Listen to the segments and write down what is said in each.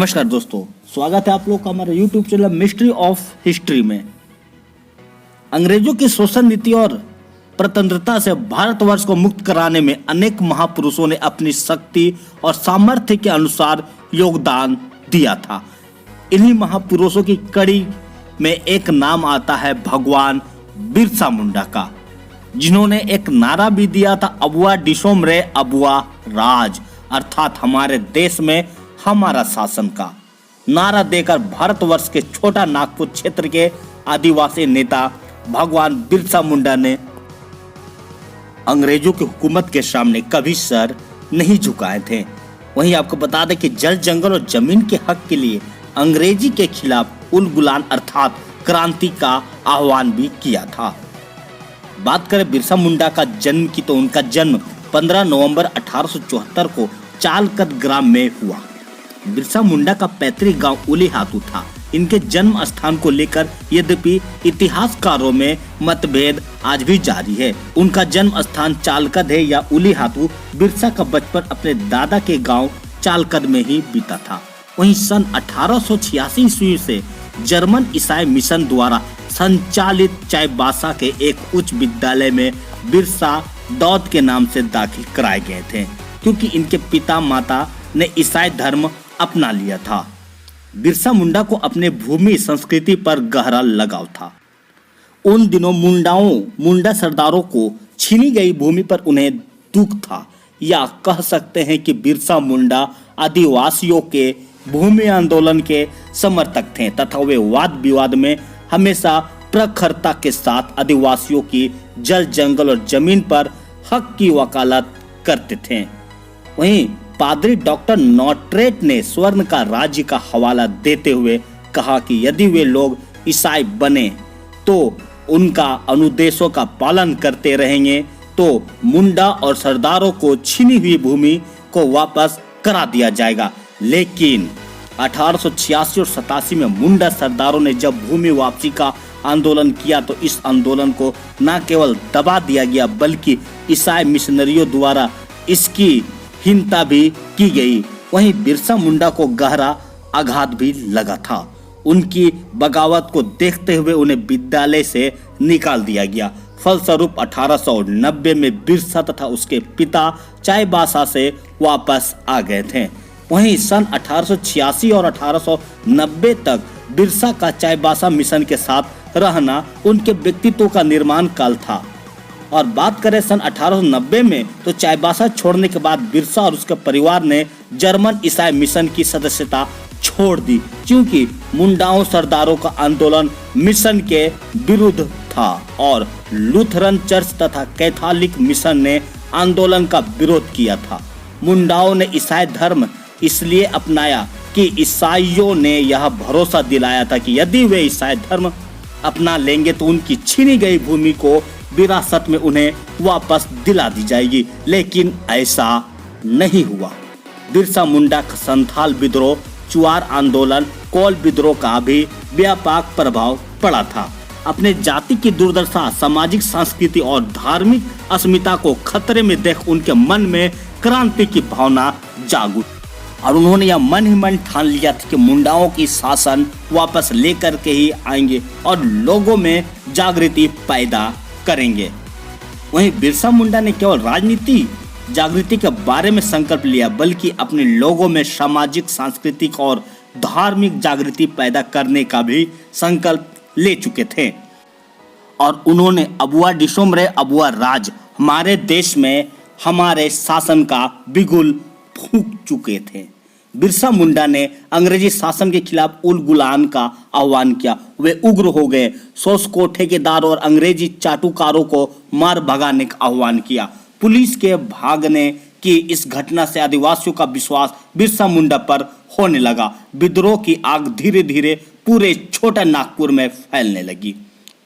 नमस्कार दोस्तों, स्वागत है आप लोग का हमारे YouTube channel mystery of history में। अंग्रेजों की शोषण नीति और प्रतंत्रता से भारतवर्ष को मुक्त कराने में अनेक महापुरुषों ने अपनी शक्ति और सामर्थ्य के अनुसार योगदान दिया था। इन्हीं महापुरुषों की कड़ी में एक नाम आता है भगवान बिरसा मुंडा का, जिन्होंने एक नारा भी दिया था, अबुआ डिसोमरे अबुआ राज, अर्थात हमारे देश में हमारा शासन का नारा देकर भारतवर्ष के छोटा नागपुर क्षेत्र के आदिवासी नेता भगवान बिरसा मुंडा ने अंग्रेजों की हुकूमत के सामने कभी सर नहीं झुकाए थे। वहीं आपको बता दें कि जल जंगल और जमीन के हक के लिए अंग्रेजी के खिलाफ उलगुलान अर्थात क्रांति का आह्वान भी किया था। बात करें बिरसा मुंडा का जन्म की, तो उनका जन्म 15 नवंबर 1874 को चालकद ग्राम में हुआ। बिरसा मुंडा का पैतृक गांव उलीहातू था। इनके जन्म स्थान को लेकर यद्यपि इतिहासकारों में मतभेद आज भी जारी है। उनका जन्म स्थान चालकद है या उलीहातू। बिरसा का बचपन अपने दादा के गांव चालकद में ही बीता था। वहीं सन 1886 ईस्वी से जर्मन ईसाई मिशन द्वारा संचालित चाईबासा के एक उच्च विद्यालय में बिरसा दौद के नाम से दाखिल कराए गए थे, क्योंकि इनके पिता माता ने ईसाई धर्म अपना लिया था। बिरसा मुंडा को अपने भूमि संस्कृति पर गहरा लगाव था। उन दिनों मुंडा सरदारों को छीनी गई भूमि पर उन्हें दुख था, या कह सकते हैं कि बिरसा मुंडा आदिवासियों के भूमि आंदोलन के समर्थक थे तथा वे वाद विवाद में हमेशा प्रखरता के साथ आदिवासियों की जल जंगल और जमीन पर हक की वकालत करते थे। वहीं पादरी डॉक्टर नॉटरेट ने स्वर्ण का राज्य का हवाला देते हुए कहा कि यदि वे लोग ईसाई बने तो उनका अनुदेशों का पालन करते रहेंगे तो मुंडा और सरदारों को छीनी हुई भूमि को वापस करा दिया जाएगा। लेकिन 1886 और 87 में मुंडा सरदारों ने जब भूमि वापसी का आंदोलन किया तो इस आंदोलन को न केवल दबा दिया गया बल्कि ईसाई मिशनरियों द्वारा इसकी हिंसा भी की गई। वहीं बिरसा मुंडा को गहरा आघात भी लगा था। उनकी बगावत को देखते हुए उन्हें विद्यालय से निकाल दिया गया। फलस्वरूप 1890 में बिरसा तथा उसके पिता चाईबासा से वापस आ गए थे। वहीं सन 1886 और 1890 तक बिरसा का चाईबासा मिशन के साथ रहना उनके व्यक्तित्व का निर्माण काल था। और बात करें सन 1890 में तो चाईबासा छोड़ने के बाद बिरसा और उसके परिवार ने जर्मन ईसाई मिशन की सदस्यता छोड़ दी, क्योंकि मुंडाओं सरदारों का आंदोलन मिशन के विरुद्ध था और लूथरन चर्च तथा कैथोलिक मिशन ने आंदोलन का विरोध किया था। मुंडाओं ने ईसाई धर्म इसलिए अपनाया कि ईसाइयों ने यह भरोसा दिलाया था कि यदि वे ईसाई धर्म अपना लेंगे तो उनकी छीनी गई भूमि को विरासत में उन्हें वापस दिला दी जाएगी। लेकिन ऐसा नहीं हुआ। बिरसा मुंडा का संथाल विद्रोह, चुआर आंदोलन, कोल विद्रोह का भी व्यापक प्रभाव पड़ा था। अपने जाति की दुर्दशा, सामाजिक संस्कृति और धार्मिक अस्मिता को खतरे में देख उनके मन में क्रांति की भावना जाग उठी और उन्होंने यह मन ही मन ठान लिया था कि मुंडाओं की शासन वापस लेकर के ही आएंगे और लोगों में जागृति पैदा करेंगे। वहीं बिरसा मुंडा ने केवल राजनीति जागृति के बारे में संकल्प लिया बल्कि अपने लोगों में सामाजिक, सांस्कृतिक और धार्मिक जागृति पैदा करने का भी संकल्प ले चुके थे। और उन्होंने अबुआ डिसोमरे अबुआ राज, हमारे देश में हमारे शासन का बिगुल फूंक चुके थे। बिरसा मुंडा ने अंग्रेजी शासन के खिलाफ उलगुलान का आह्वान किया। वे उग्र हो गए, शोषकों, ठेकेदारों और अंग्रेजी चाटुकारों को मार भगाने का आह्वान किया। पुलिस के भागने की इस घटना से आदिवासियों का विश्वास बिरसा मुंडा पर होने लगा। विद्रोह की आग धीरे धीरे पूरे छोटा नागपुर में फैलने लगी।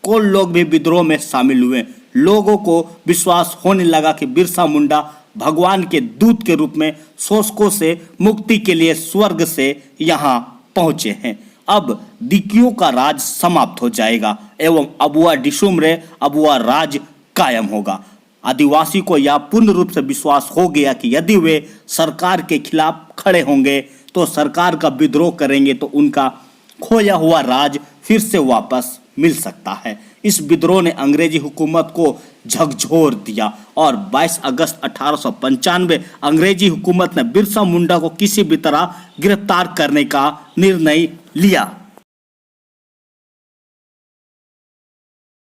कोल लोग भी विद्रोह में शामिल हुए। लोगों को विश्वास होने लगा कि बिरसा मुंडा भगवान के दूत के रूप में शोषकों से मुक्ति के लिए स्वर्ग से यहाँ पहुंचे हैं। अब दिकियों का राज समाप्त हो जाएगा एवं अबुआ डिसोमरे अबुआ राज कायम होगा। आदिवासी को यह पूर्ण रूप से विश्वास हो गया कि यदि वे सरकार के खिलाफ खड़े होंगे तो सरकार का विद्रोह करेंगे तो उनका खोया हुआ राज फिर से वापस मिल सकता है। इस विद्रोह ने अंग्रेजी हुकूमत को झकझोर दिया और 22 अगस्त 1895 अंग्रेजी हुकूमत ने बिरसा मुंडा को किसी भी तरह गिरफ्तार करने का निर्णय लिया।